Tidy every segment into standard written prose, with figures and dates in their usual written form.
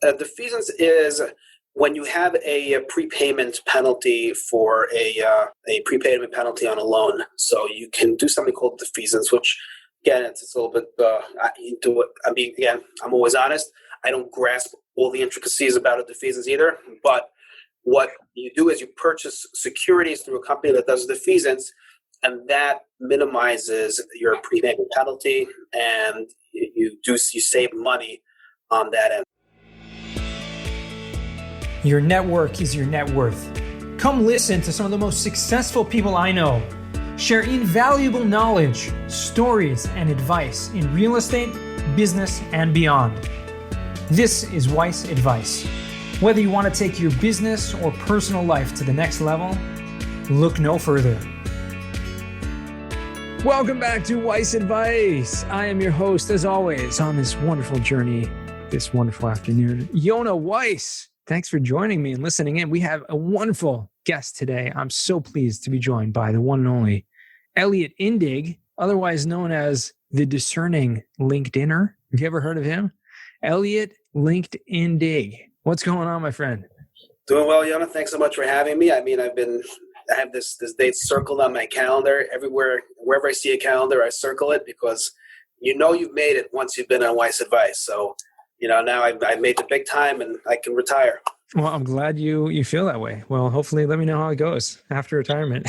Defeasance is when you have a prepayment penalty for a prepayment penalty on a loan. So you can do something called defeasance, which again, it's a little bit into it. I mean, again, I'm always honest. I don't grasp all the intricacies about a defeasance either. But what you do is you purchase securities through a company that does defeasance, and that minimizes your prepayment penalty, and you save money on that end. Your network is your net worth. Come listen to some of the most successful people I know share invaluable knowledge, stories, and advice in real estate, business, and beyond. This is Weiss Advice. Whether you want to take your business or personal life to the next level, look no further. Welcome back to Weiss Advice. I am your host, as always, on this wonderful journey, this wonderful afternoon, Yonah Weiss. Thanks for joining me and listening in. We have a wonderful guest today. I'm so pleased to be joined by the one and only Elliott Indig, otherwise known as the discerning LinkedIner. Have you ever heard of him? Elliott Indig. What's going on, my friend? Doing well, Yonah. Thanks so much for having me. I mean, I have this date circled on my calendar. Everywhere, wherever I see a calendar, I circle it because you've made it once you've been on Weiss Advice. So, now I've made the big time and I can retire. Well, I'm glad you feel that way. Well, hopefully let me know how it goes after retirement.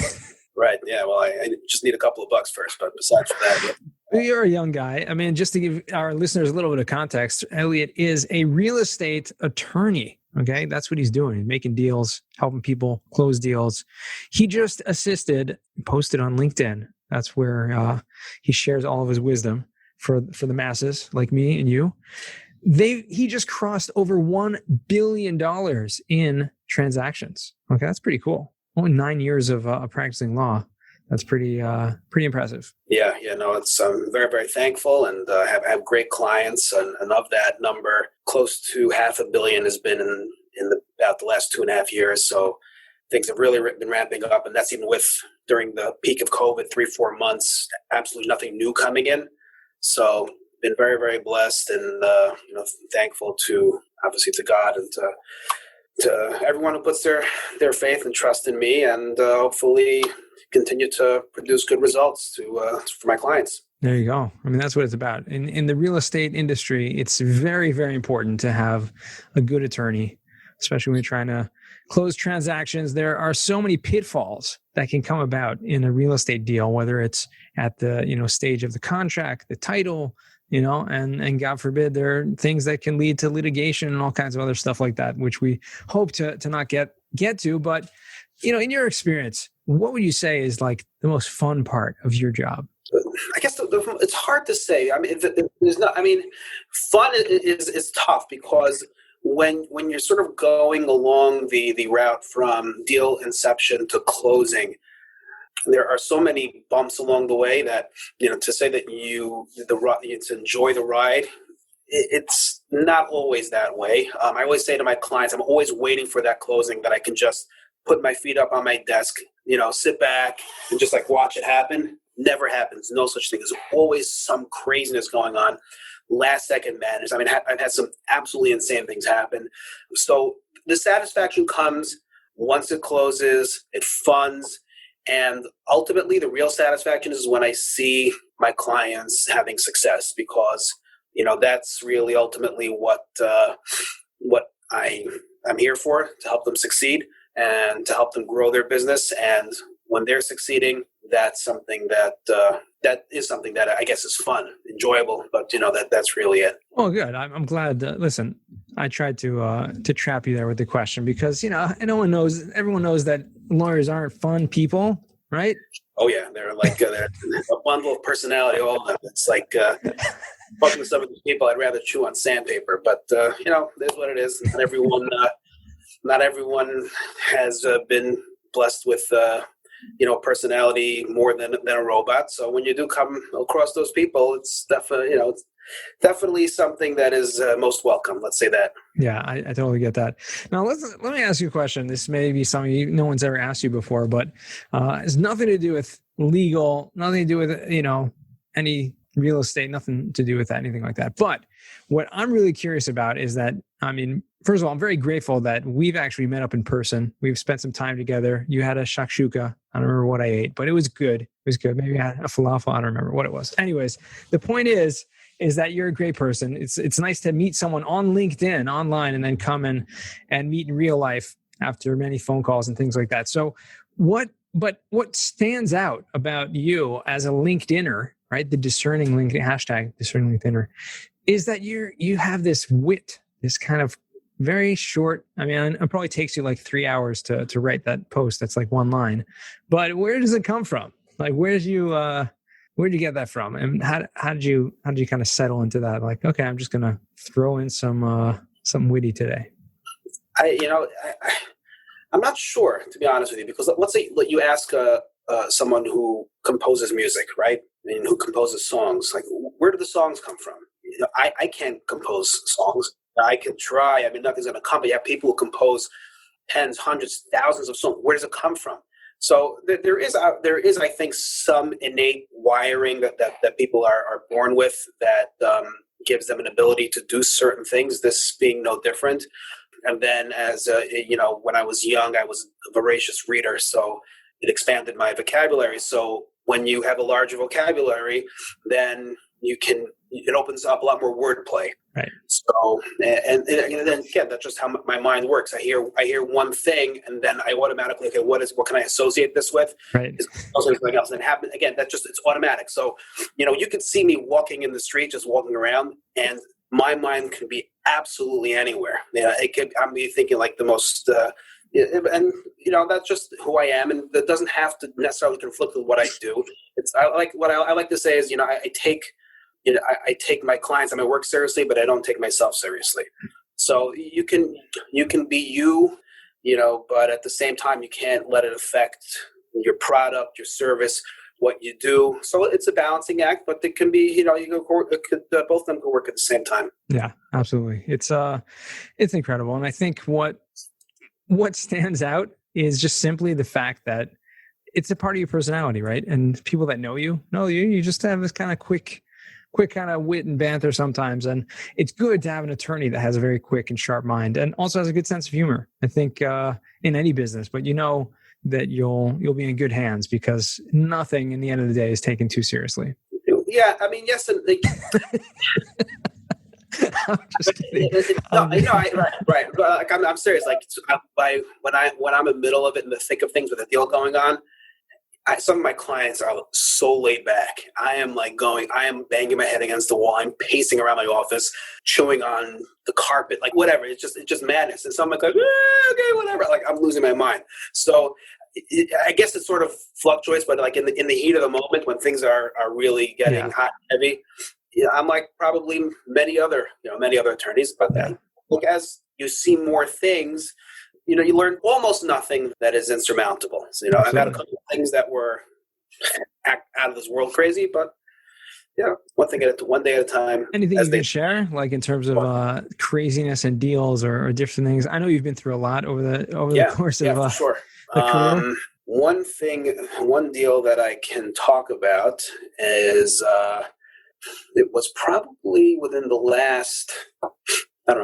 Right. Yeah. Well, I just need a couple of bucks first, but besides that, yeah. You're a young guy. I mean, just to give our listeners a little bit of context, Elliott is a real estate attorney. Okay. That's what he's doing. He's making deals, helping people close deals. He just posted on LinkedIn. That's where he shares all of his wisdom for the masses like me and you. He just crossed over $1 billion in transactions. Okay. That's pretty cool. Only 9 years of practicing law. That's pretty impressive. Yeah. No, I'm very, very thankful and have great clients. And of that number, close to $500 million has been in about the last 2.5 years. So things have really been ramping up. And that's even with during the peak of COVID, 3-4 months, absolutely nothing new coming in. So been very, very blessed and, thankful to God and to everyone who puts their faith and trust in me and hopefully continue to produce good results for my clients. There you go. I mean, that's what it's about. In the real estate industry, it's very, very important to have a good attorney, especially when you're trying to close transactions. There are so many pitfalls that can come about in a real estate deal, whether it's at the, stage of the contract, the title, and God forbid, there are things that can lead to litigation and all kinds of other stuff like that, which we hope to not get to. But, in your experience, what would you say is like the most fun part of your job? I guess it's hard to say. I mean, there's not. I mean, fun is tough because when you're sort of going along the route from deal inception to closing, there are so many bumps along the way that to say that you enjoy the ride, it's not always that way. I always say to my clients, I'm always waiting for that closing that I can just put my feet up on my desk, sit back and just like watch it happen. Never happens. No such thing. There's always some craziness going on. Last second madness. I mean, I've had some absolutely insane things happen. So the satisfaction comes once it closes, it funds. And ultimately, the real satisfaction is when I see my clients having success, because that's really ultimately what I'm here for, to help them succeed and to help them grow their business. And when they're succeeding, that's something that is something that I guess is fun, enjoyable. But that's really it. Oh, good. I'm glad. Listen, I tried to trap you there with the question because everyone knows that lawyers aren't fun people, right? Oh yeah, they're like they're a bundle of personality. All of them. It's like talking to some of these people, I'd rather chew on sandpaper. But it is what it is. Not everyone has been blessed with personality more than a robot. So when you do come across those people, it's definitely something that is most welcome. Let's say that. Yeah, I totally get that. Now let me ask you a question. This may be something no one's ever asked you before, but it's nothing to do with legal, nothing to do with any real estate, nothing to do with anything like that. But what I'm really curious about is that, I mean, first of all, I'm very grateful that we've actually met up in person. We've spent some time together. You had a shakshuka. I don't remember what I ate, but it was good. It was good. Maybe I had a falafel. I don't remember what it was. Anyways, the point is that you're a great person. It's nice to meet someone on LinkedIn online and then come and meet in real life after many phone calls and things like that. So what stands out about you as a LinkedIner, right? The discerning LinkedIn hashtag discerning LinkedIner, is that you have this wit, this kind of very short. I mean, it probably takes you like 3 hours to write that post. That's like one line, but where does it come from? Like, where'd you get that from? And how did you kind of settle into that? Like, okay, I'm just going to throw in some witty today. I'm not sure, to be honest with you, because let's say you ask someone who composes music, right? And who composes songs, like, where do the songs come from? I can't compose songs. I can try. I mean, nothing's going to come. But you have people who compose tens, hundreds, thousands of songs. Where does it come from? So there is, I think, some innate wiring that people are born with that gives them an ability to do certain things. This being no different. And then, as when I was young, I was a voracious reader, so it expanded my vocabulary. So when you have a larger vocabulary, then it opens up a lot more wordplay. Right. So and then again, that's just how my mind works. I hear one thing, and then I automatically, okay, what can I associate this with? Right. Is also something else, and it happens again. It's automatic. So you can see me walking in the street, just walking around, and my mind can be absolutely anywhere. I'm thinking like the most, and that's just who I am, and that doesn't have to necessarily conflict with what I do. I like to say is, I take my clients and my work seriously, but I don't take myself seriously. So you can be you, but at the same time, you can't let it affect your product, your service, what you do. So it's a balancing act, but it can be, both of them can work at the same time. Yeah, absolutely. It's incredible. And I think what stands out is just simply the fact that it's a part of your personality, right? And people that know you, you just have this kind of quick kind of wit and banter sometimes. And it's good to have an attorney that has a very quick and sharp mind and also has a good sense of humor. I think in any business, but that you'll be in good hands because nothing in the end of the day is taken too seriously. Yeah, I mean, yes, and I'm just kidding. Right. Like, I'm serious. Like, when I'm in the middle of it, in the thick of things with a deal going on, some of my clients are so laid back. I am banging my head against the wall. I'm pacing around my office, chewing on the carpet, like whatever. It's just madness. And some are like, okay, whatever. Like, I'm losing my mind. So I guess it sort of fluctuates, but like in the heat of the moment when things are really getting hot and heavy, I'm like probably many other attorneys. But look, as you see more things, you learn almost nothing that is insurmountable. So, I've had a couple of things that were out of this world crazy, but one day at a time. Anything you can share, like in terms of craziness and deals or different things? I know you've been through a lot over the course of for sure. a career. One deal that I can talk about is it was probably within the last,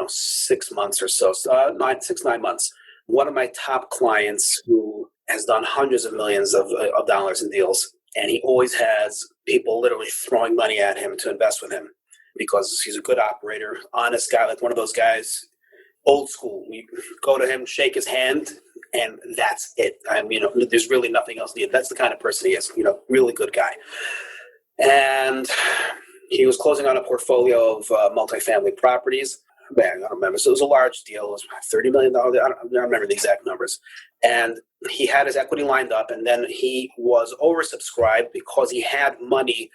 6 months or so, 9 months. One of my top clients who has done hundreds of millions of dollars in deals, and he always has people literally throwing money at him to invest with him because he's a good operator, honest guy, like one of those guys, old school. We go to him, shake his hand, and that's it. There's really nothing else needed. That's the kind of person he is, really good guy. And he was closing on a portfolio of multifamily properties. I don't remember. So it was a large deal. It was $30 million. I don't remember the exact numbers. And he had his equity lined up, and then he was oversubscribed because he had money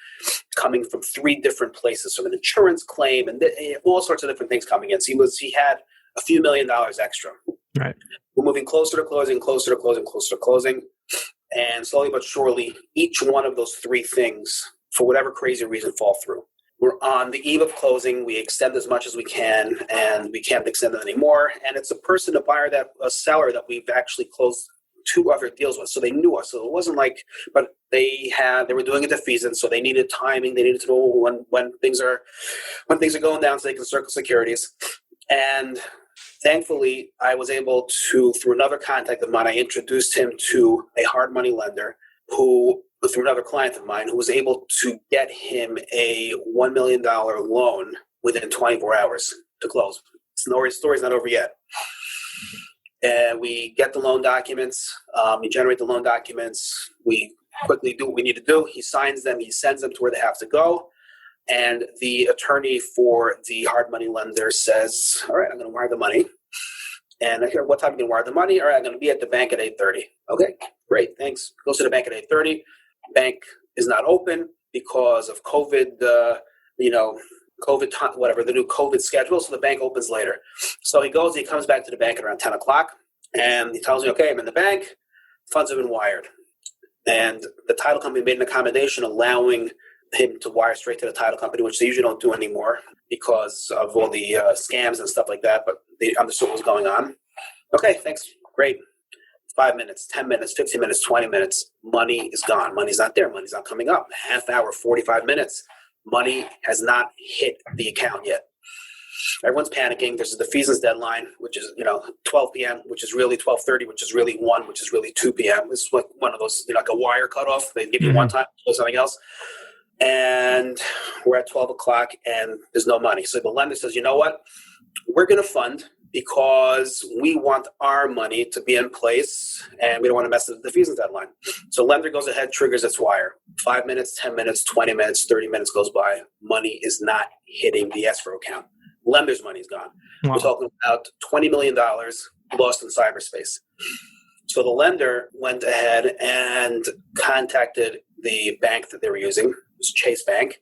coming from 3 different places, from an insurance claim and all sorts of different things coming in. So he had a few $1 million extra. Right. We're moving closer to closing. And slowly but surely, each one of those 3 things, for whatever crazy reason, fall through. We're on the eve of closing. We extend as much as we can, and we can't extend it anymore. And it's a seller that we've actually closed two other deals with, so they knew us. So it wasn't like, but they were doing a defeasance, so they needed timing. They needed to know when things are going down, so they can circle securities. And thankfully, I was able to, through another contact of mine, I introduced him to a hard money lender through another client of mine, who was able to get him a $1 million loan within 24 hours to close. The story's not over yet. And we get the loan documents. We generate the loan documents. We quickly do what we need to do. He signs them. He sends them to where they have to go. And the attorney for the hard money lender says, all right, I'm going to wire the money. And I hear, what time are you going to wire the money? All right, I'm going to be at the bank at 8:30. Okay, great, thanks. Goes to the bank at 8:30. Bank is not open because of COVID, COVID time, whatever, the new COVID schedule. So the bank opens later. So he comes back to the bank at around 10 o'clock. And he tells me, okay, I'm in the bank. Funds have been wired. And the title company made an accommodation allowing him to wire straight to the title company, which they usually don't do anymore because of all the scams and stuff like that. But they understood what was going on. Okay, thanks. Great. 5 minutes, 10 minutes, 15 minutes, 20 minutes. Money is gone. Money's not there. Money's not coming up. Half hour, 45 minutes. Money has not hit the account yet. Everyone's panicking. There's a defeasance deadline, which is 12 p.m., which is really 12:30, which is really 1, which is really 2 p.m. This is like one of those, like a wire cutoff. They give you one time or something else. And we're at 12 o'clock and there's no money. So the lender says, you know what? We're going to fund because we want our money to be in place and we don't want to mess with the defeasance deadline. So lender goes ahead, triggers its wire. 5 minutes, 10 minutes, 20 minutes, 30 minutes goes by. Money is not hitting the escrow account. Lender's money is gone. Wow. We're talking about $20 million lost in cyberspace. So the lender went ahead and contacted the bank that they were using. It was Chase Bank.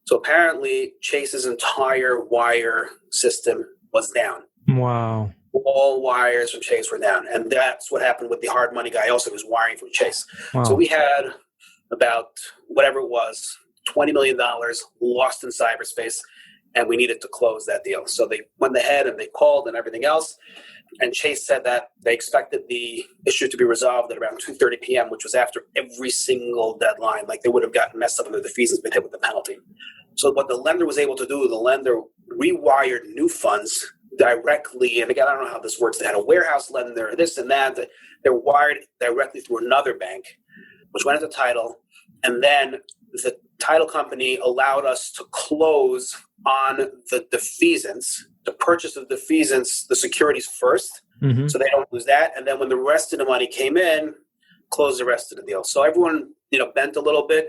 So apparently Chase's entire wire system was down. Wow. All wires from Chase were down. And that's what happened with the hard money guy also, who was wiring from Chase. Wow. So we had about whatever it was, $20 million lost in cyberspace, and we needed to close that deal. So they went ahead and they called and everything else. And Chase said that they expected the issue to be resolved at around 2:30 p.m., which was after every single deadline. Like they would have gotten messed up and the fees has been hit with the penalty. So what the lender was able to do, the lender rewired new funds directly. And again, I don't know how this works. They had a warehouse lender, this and that. They're wired directly through another bank, which went into title. And then the title company allowed us to close on the defeasance, to purchase the defeasance, the securities first, so they don't lose that. And then when the rest of the money came in, close the rest of the deal. So everyone, bent a little bit,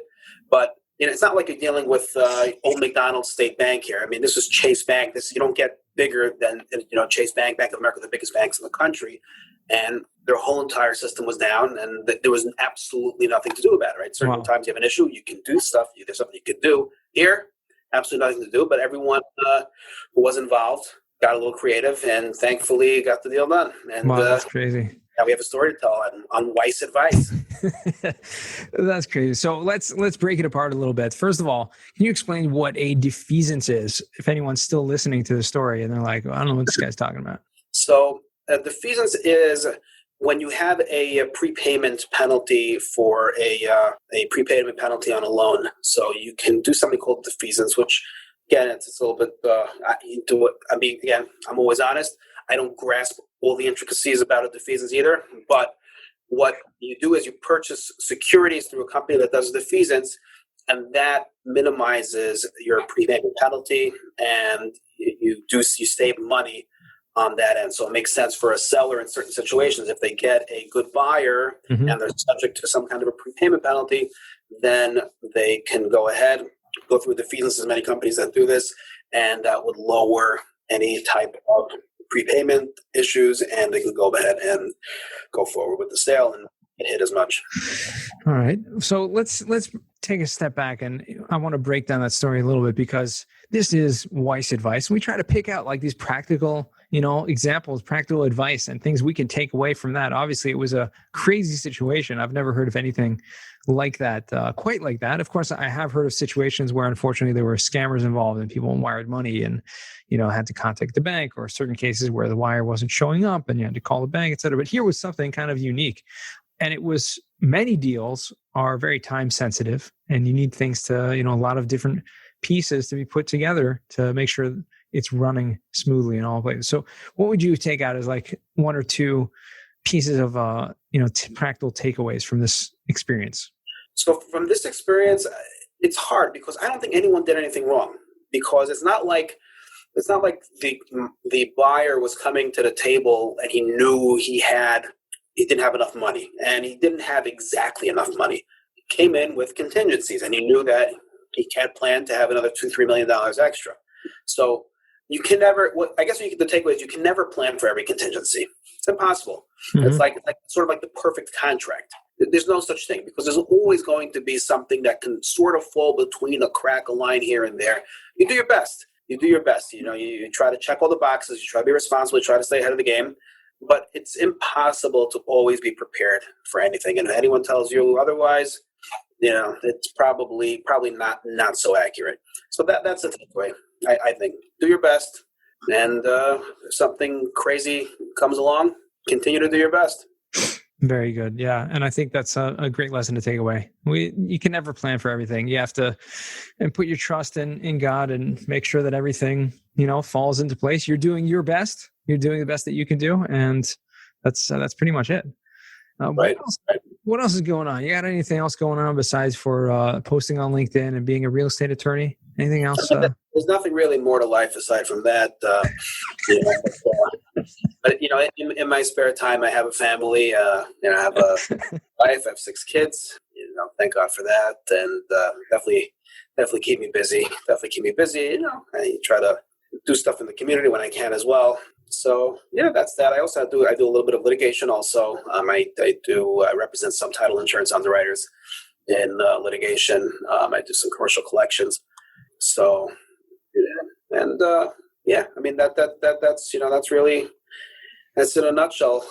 but it's not like you're dealing with Old McDonald State Bank here. I mean, this is Chase Bank. You don't get bigger than Chase Bank, Bank of America, the biggest banks in the country, and their whole entire system was down, and there was absolutely nothing to do about it. Right? Certain times you have an issue, you can do stuff. There's something you could do. Here, absolutely nothing to do. But everyone who was involved got a little creative, and thankfully got the deal done. And wow, that's crazy. Now we have a story to tell on Weiss advice. That's crazy. So let's break it apart a little bit. First of all, can you explain what a defeasance is? If anyone's still listening to the story and they're like, I don't know what this guy's talking about. So defeasance is when you have a prepayment penalty for a prepayment penalty on a loan. So you can do something called defeasance, which again, it's a little bit again, I'm always honest. I don't grasp all the intricacies about a defeasance either, but what you do is you purchase securities through a company that does defeasance, and that minimizes your prepayment penalty, and you save money on that end. So it makes sense for a seller in certain situations. If they get a good buyer and they're subject to some kind of a prepayment penalty, then they can go ahead, go through defeasance. There's many companies that do this, and that would lower any type of prepayment issues, and they can go ahead and go forward with the sale and hit as much. All right. So let's take a step back, and I want to break down that story a little bit because this is Weiss advice. We try to pick out like these practical examples, practical advice, and things we can take away from that. Obviously, it was a crazy situation. I've never heard of anything like that, quite like that. Of course, I have heard of situations where, unfortunately, there were scammers involved and people wired money and, had to contact the bank, or certain cases where the wire wasn't showing up and you had to call the bank, et cetera. But here was something kind of unique. And it was, many deals are very time sensitive, and you need things to, a lot of different pieces to be put together to make sure it's running smoothly in all places. So what would you take out as like one or two pieces of, practical takeaways from this experience? So from this experience, it's hard because I don't think anyone did anything wrong, because it's not like the buyer was coming to the table and he knew he didn't have enough money, and he didn't have exactly enough money. He came in with contingencies, and he knew that he had planned to have another $2-3 million extra. So you can never, the takeaway is you can never plan for every contingency. It's impossible. Mm-hmm. It's like sort of like the perfect contract. There's no such thing, because there's always going to be something that can sort of fall between a crack, a line here and there. You do your best. You try to check all the boxes. You try to be responsible. You try to stay ahead of the game. But it's impossible to always be prepared for anything. And if anyone tells you otherwise, it's probably not so accurate. So that's the takeaway. I think do your best, and if something crazy comes along, continue to do your best. Very good. Yeah. And I think that's a great lesson to take away. You can never plan for everything. You have to put your trust in God and make sure that everything, falls into place. You're doing your best. You're doing the best that you can do. And that's pretty much it. Right. What else is going on? You got anything else going on besides for posting on LinkedIn and being a real estate attorney? Anything else? There's nothing really more to life aside from that. But in my spare time, I have a family. I have a wife. I have 6 kids. Thank God for that, and definitely keep me busy. I try to do stuff in the community when I can as well. So that's that. I also do a little bit of litigation. Also, I represent some title insurance underwriters in litigation. I do some commercial collections. So, and I mean that's in a nutshell.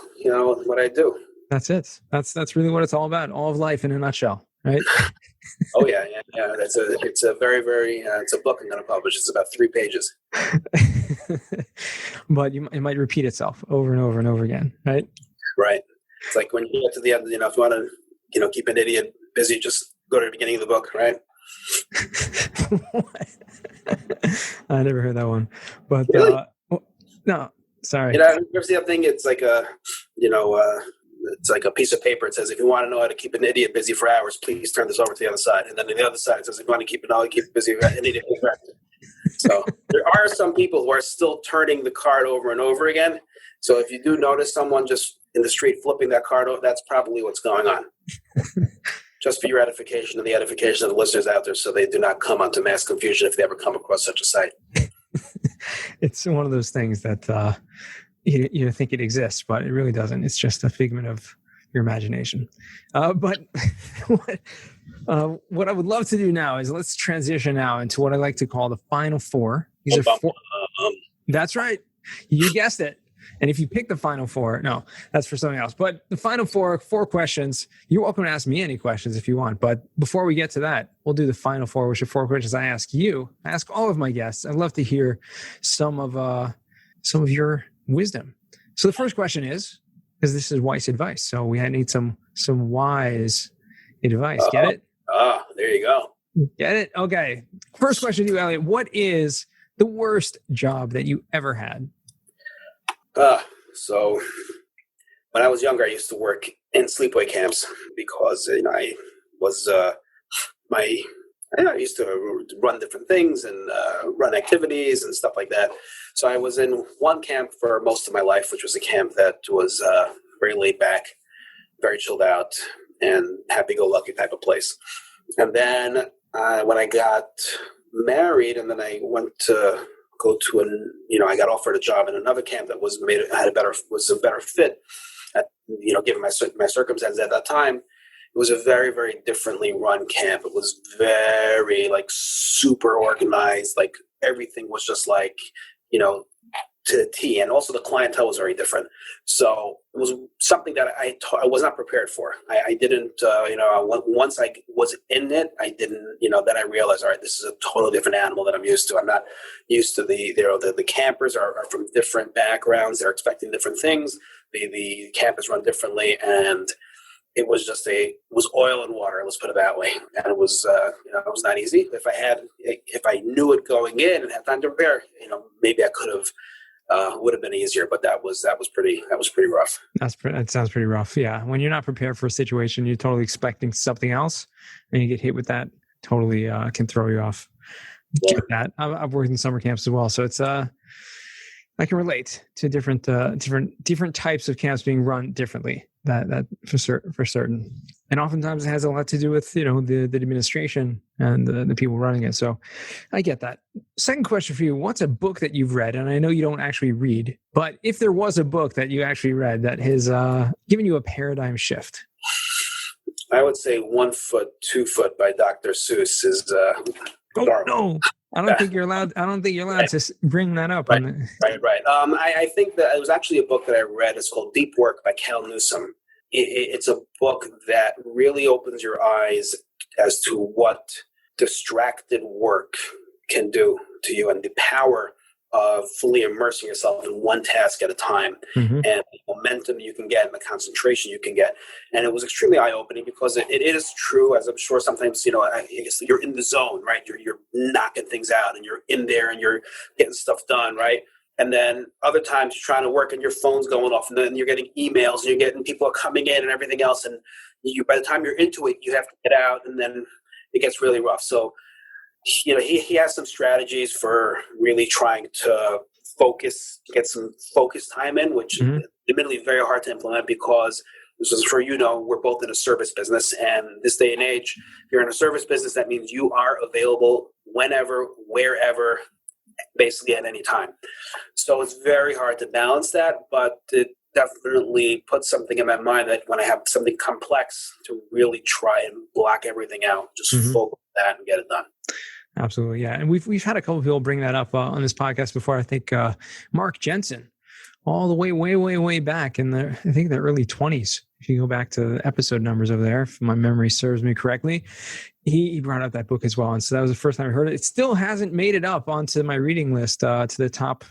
What I do. That's it. That's really what it's all about. All of life in a nutshell, right? Oh yeah. It's a very, very. It's a book I'm going to publish. It's about 3 pages. But it might repeat itself over and over and over again, right? Right. It's like when you get to the end. If you want to, keep an idiot busy, just go to the beginning of the book, right? I never heard that one, but really? No, sorry. You ever see that thing? It's like it's like a piece of paper. It says, if you want to know how to keep an idiot busy for hours, please turn this over to the other side. And then on the other side, it says, if you want to keep busy an idiot for hours. So there are some people who are still turning the card over and over again. So if you do notice someone just in the street flipping that card over, that's probably what's going on. Just for your edification and the edification of the listeners out there, so they do not come onto mass confusion if they ever come across such a site. It's one of those things that you think it exists, but it really doesn't. It's just a figment of your imagination. But what I would love to do now is let's transition now into what I like to call the final 4. These are 4. That's right. You guessed it. And if you pick the final 4, no, that's for something else. But the final 4 questions, you're welcome to ask me any questions if you want. But before we get to that, we'll do the final 4, which are 4 questions I ask you. I ask all of my guests. I'd love to hear some of your wisdom. So the first question is, because this is wise advice, so we need some wise advice. Get it? There you go. Get it? Okay. First question to you, Elliott. What is the worst job that you ever had? So when I was younger, I used to work in sleepaway camps because I used to run different things and run activities and stuff like that. So I was in one camp for most of my life, which was a camp that was very laid back, very chilled out, and happy-go-lucky type of place. And then when I got married, and then I went to go to I got offered a job in another camp that was a better fit. Given my circumstances at that time, it was a very, very differently run camp. It was very super organized. Like everything was just to the T, and also the clientele was very different. So it was something that I was not prepared for. I didn't, once I was in it, I didn't, then I realized, all right, this is a totally different animal that I'm used to. I'm not used to the campers are from different backgrounds. They're expecting different things. The campus run differently, and it was just it was oil and water. Let's put it that way. And it was, it was not easy. If I knew it going in and had time to prepare, maybe I could have, would have been easier, but that was pretty rough. That sounds pretty rough. Yeah. When you're not prepared for a situation, you're totally expecting something else and you get hit with that, totally can throw you off. Yeah. Get that. I've worked in summer camps as well. So it's, I can relate to different types of camps being run differently. That for certain, and oftentimes it has a lot to do with the administration and the people running it. So I get that. Second question for you: what's a book that you've read? And I know you don't actually read, but if there was a book that you actually read that has given you a paradigm shift, I would say 1 Foot, 2 Foot by Dr. Seuss is. No. I don't think you're allowed to bring that up. Right. I think that it was actually a book that I read. It's called Deep Work by Cal Newsom. It's a book that really opens your eyes as to what distracted work can do to you and the power of fully immersing yourself in one task at a time, and the momentum you can get and the concentration you can get. And it was extremely eye-opening because it is true, as I'm sure sometimes, I guess you're in the zone, right? You're knocking things out and you're in there and you're getting stuff done, right? And then other times you're trying to work and your phone's going off and then you're getting emails and you're getting people coming in and everything else. And by the time you're into it, you have to get out and then it gets really rough. So he has some strategies for really trying to get some focus time in, which is admittedly very hard to implement because, this is for we're both in a service business, and this day and age, if you're in a service business, that means you are available whenever, wherever, basically at any time. So it's very hard to balance that, but it definitely puts something in my mind that when I have something complex, to really try and block everything out, just focus on that and get it done. Absolutely, yeah. And we've had a couple of people bring that up on this podcast before. I think Mark Jensen, all the way back in the early 20s. If you go back to the episode numbers over there, if my memory serves me correctly, he brought up that book as well. And so that was the first time I heard it. It still hasn't made it up onto my reading list to the top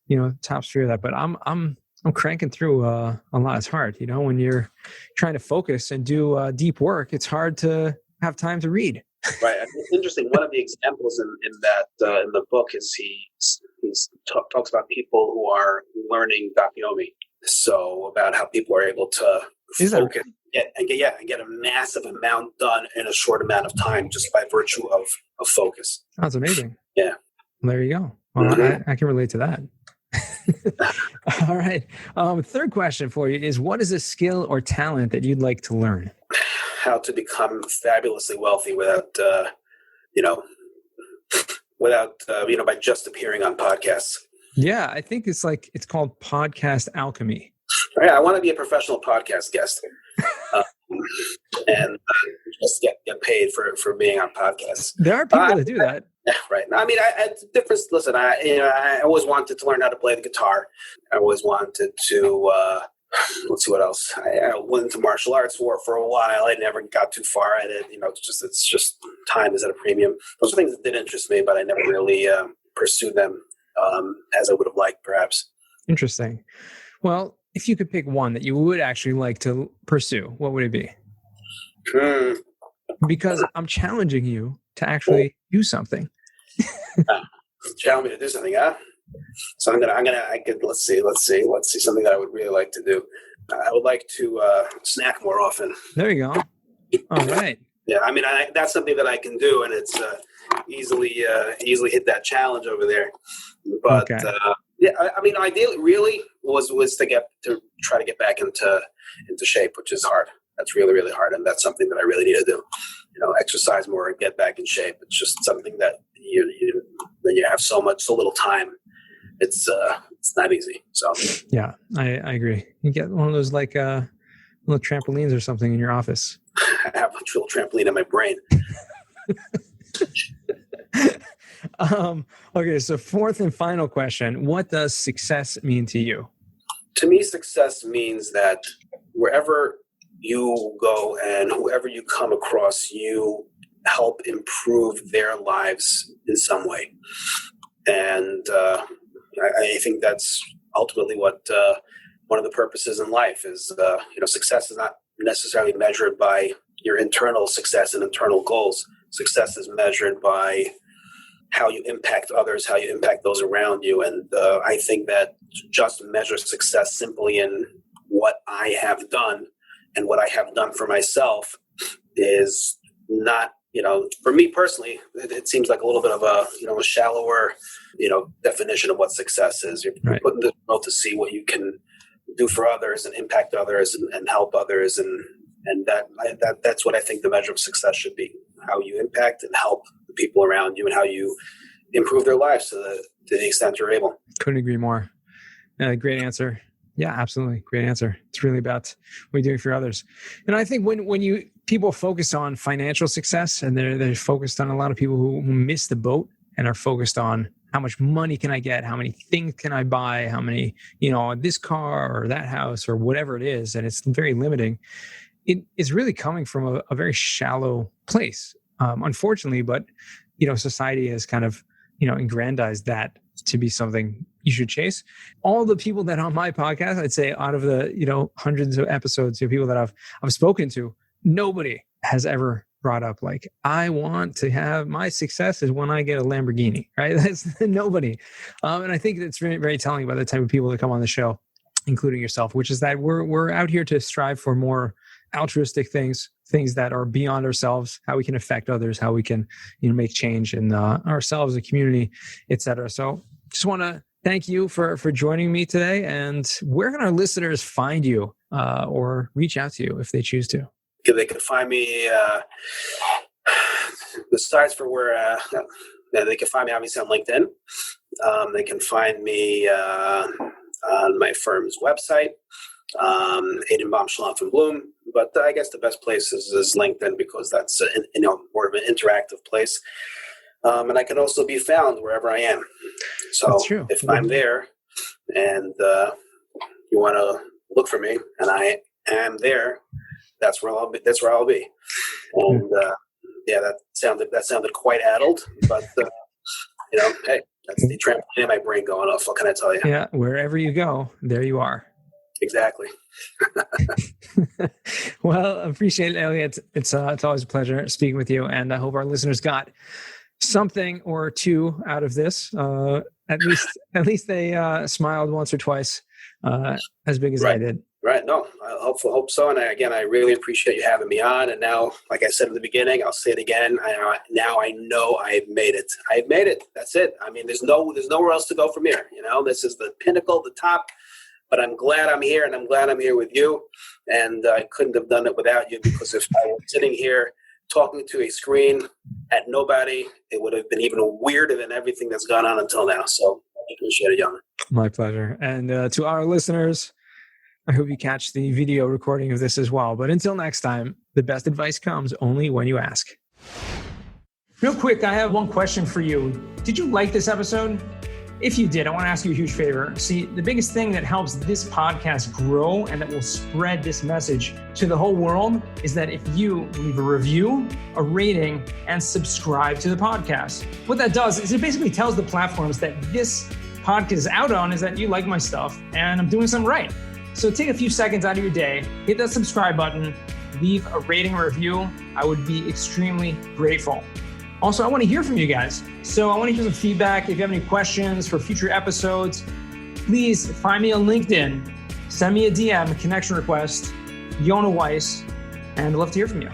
sphere of that. But I'm cranking through a lot. It's hard, when you're trying to focus and do deep work. It's hard to have time to read. Right. It's interesting. One of the examples in the book is he talks about people who are learning Dakiyomi. So about how people are able to focus and get a massive amount done in a short amount of time just by virtue of focus. That's amazing. Yeah. Well, there you go. Well, I can relate to that. All right. Third question for you is: what is a skill or talent that you'd like to learn? How to become fabulously wealthy without by just appearing on podcasts. Yeah, I think it's called podcast alchemy. Right, I want to be a professional podcast guest, and just get paid for being on podcasts. There are people that do that. Yeah, right. I mean, difference. Listen, I always wanted to learn how to play the guitar. I always wanted to. Let's see what else. I went into martial arts for a while. I never got too far at it. It's just time is at a premium. Those are things that did interest me, but I never really pursued them as I would have liked, perhaps. Interesting. Well, if you could pick one that you would actually like to pursue, what would it be? Because I'm challenging you to actually do something. Challenge me to do something, huh? So let's see something that I would really like to do. I would like to snack more often. There you go. All right. Yeah, I mean, that's something that I can do, and it's easily hit that challenge over there. But okay. I mean, ideally, really was to try to get back into shape, which is hard. That's really, really hard, and that's something that I really need to do. Exercise more and get back in shape. It's just something that you have so little time. It's not easy. So yeah, I agree. You get one of those little trampolines or something in your office. I have a little trampoline in my brain. Okay, so fourth and final question. What does success mean to you? To me, success means that wherever you go and whoever you come across, you help improve their lives in some way. And I think that's ultimately what one of the purposes in life is. Success is not necessarily measured by your internal success and internal goals. Success is measured by how you impact others, how you impact those around you. And I think that just measure success simply in what I have done and what I have done for myself is not, for me personally, it seems like a little bit of a shallower, definition of what success is. You're right. Putting the world to see what you can do for others and impact others and help others. And that's what I think the measure of success should be, how you impact and help the people around you and how you improve their lives to the extent you're able. Couldn't agree more. Great answer. Yeah, absolutely. Great answer. It's really about what you're doing for others. And I think when people focus on financial success, and they're focused on a lot of people who miss the boat and are focused on how much money can I get? How many things can I buy? How many, this car or that house or whatever it is. And it's very limiting. It is really coming from a very shallow place, unfortunately, but, society has kind of, aggrandized that to be something you should chase. All the people that on my podcast, I'd say out of the, hundreds of episodes, people that I've spoken to, nobody has ever brought up like, I want to have my success is when I get a Lamborghini, right? That's nobody. And I think that's very, very telling about the type of people that come on the show, including yourself, which is that we're out here to strive for more altruistic things that are beyond ourselves, how we can affect others, how we can, make change in ourselves, the community, etc. So just want to thank you for joining me today. And where can our listeners find you or reach out to you if they choose to? They can find me, besides for where they can find me obviously on LinkedIn. They can find me on my firm's website, Aidenbaum, Schloff, and Bloom. But I guess the best place is LinkedIn because that's more of an interactive place. And I can also be found wherever I am. So if I'm there and you want to look for me and I am there, that's where I'll be. And that sounded quite addled, but hey, that's the trampoline in my brain going off. What can I tell you? Yeah, wherever you go, there you are. Exactly. Well, appreciate it, Elliott. It's always a pleasure speaking with you, and I hope our listeners got something or two out of this. At least they smiled once or twice, as big as I did. Right. No, I hope so. And I really appreciate you having me on. And now, like I said in the beginning, I'll say it again. Now I know I've made it. I've made it. That's it. I mean, there's nowhere else to go from here. This is the pinnacle, the top. But I'm glad I'm here, and I'm glad I'm here with you. And I couldn't have done it without you, because if I were sitting here talking to a screen at nobody, it would have been even weirder than everything that's gone on until now. So I appreciate it, Jan. My pleasure. And to our listeners, I hope you catch the video recording of this as well. But until next time, the best advice comes only when you ask. Real quick, I have one question for you. Did you like this episode? If you did, I want to ask you a huge favor. See, the biggest thing that helps this podcast grow and that will spread this message to the whole world is that if you leave a review, a rating, and subscribe to the podcast. What that does is it basically tells the platforms that this podcast is out on is that you like my stuff and I'm doing something right. So take a few seconds out of your day, hit that subscribe button, leave a rating or review. I would be extremely grateful. Also, I want to hear from you guys. So I want to hear some feedback. If you have any questions for future episodes, please find me on LinkedIn. Send me a DM, a connection request, Yona Weiss, and I'd love to hear from you.